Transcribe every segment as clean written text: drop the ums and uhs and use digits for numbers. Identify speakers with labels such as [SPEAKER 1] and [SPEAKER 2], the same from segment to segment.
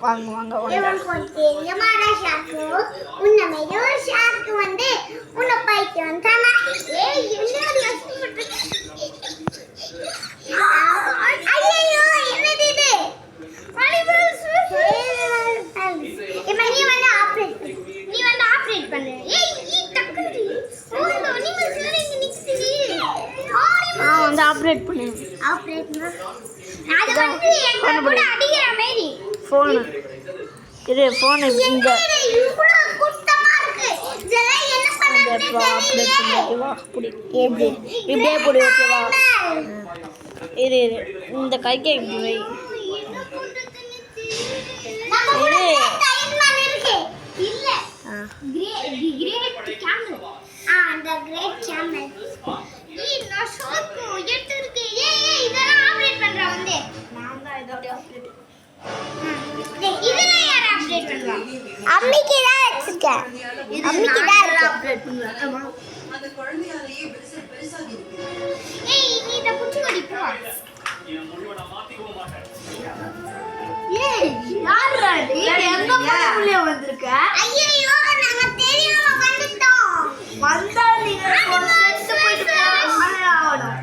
[SPEAKER 1] வாங்க வாங்க
[SPEAKER 2] தெரியுமாடா ஷாக்கு உன்னை மாதிரி ஒரு ஷாக்கு வந்து உன்னை போயிட்டு வந்தானா ஐயோ என்னது இது இப்ப நீ வந்து ஆப்ரேட் பண்ணு
[SPEAKER 1] வந்து ஆப்ரேட் பண்ணு
[SPEAKER 2] அது வந்து என்ன கூட அடிக்கிற மாதிரி
[SPEAKER 1] ஃபோன் இது ஃபோன் இந்த
[SPEAKER 2] இவ்வளவு குட்டமா இருக்கு இதெல்லாம் என்ன பண்ணனும்
[SPEAKER 1] ஆப்ரேட் பண்ணிட்டு வா புடி எப்படி இப்படியே புடி ஓகேவா இது இந்த கைக்கு இப்படி வை
[SPEAKER 2] இல்ல கிரேட் கேமல் அந்த கிரேட் கேமல் நான் ஷோக்கு எடுத்துருக்கு இதெல்லாம் ஆப்ரேட் பண்றா வந்து நான் தான் இதோட ஆப்ரேட் இதெல்லாம் யார் ஆப்ரேட் பண்றா அம்மிக்கு தான் வச்சிருக்கேன் அம்மிக்கு தான் ஆப்ரேட் பண்றா அந்த குழந்தையாலேயே பெருசாகி இருக்கு நீ இத புடி போ என் முடிவை நான் மாத்திக்கவே மாட்டேன் யாரா நீ எங்க போய் வந்திருக்க ஐயோ நாங்க தெரியாம வந்துட்டோம் வந்தா நீங்க செத்து போயிட்டு ஆளணும்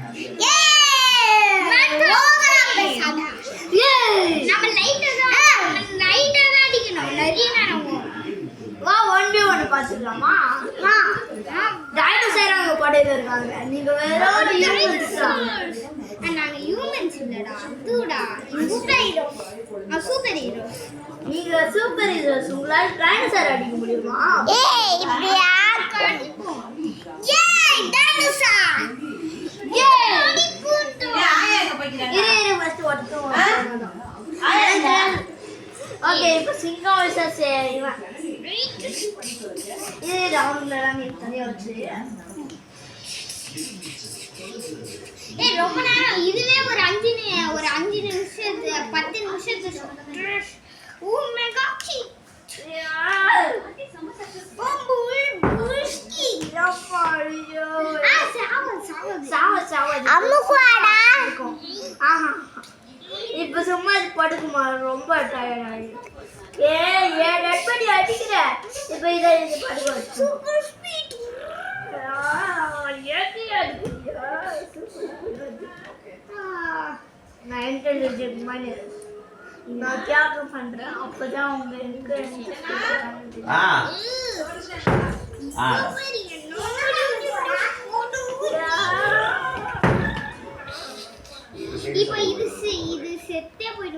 [SPEAKER 2] நம்ம லைட்டா தான் அடிக்கணும் நிறைய நேரம் வா 1v1 பாத்துக்கலாமா டைனோசர் அங்க படையில இருக்காங்க நீங்க வேற ஒரு நாங்க ஹியூமன்ஸ் இல்லடா அதுடா சூப்பர் ஹீரோ நீங்க சூப்பர் ஹீரோஸ் உங்களால டைனோசர் அடிக்க முடியுமா ஏய் இப்படியா அடிப்போம் ஏய் டைனோசர் ஏய் அடிப்போம் ஆயாங்க போய்க்கிறாங்க இரு ஃபர்ஸ்ட் ஓட்டணும் ஓகே இப்போ சிங்கம் வர்சஸ் இவன் இது ரவுண்ட்ல எல்லாம் தனியா வச்சு ரொம்ப நேரம் இதுவே ஒரு 5 நிமிஷத்து 10 நிமிஷத்து ஓ மெகா கி இப்ப சும்மா படுக்குமா ரொம்ப டயர்ட் ஆகி டெட் பண்ணி அடிக்கிற இப்ப இதை படுக்க வச்சு சூப்பர் ஸ்பீட் நான் இன்டெலிஜென்ட் மாதிரி நான் தியாகம் பண்றேன் அப்பதான் உங்களுக்கு இப்போ இது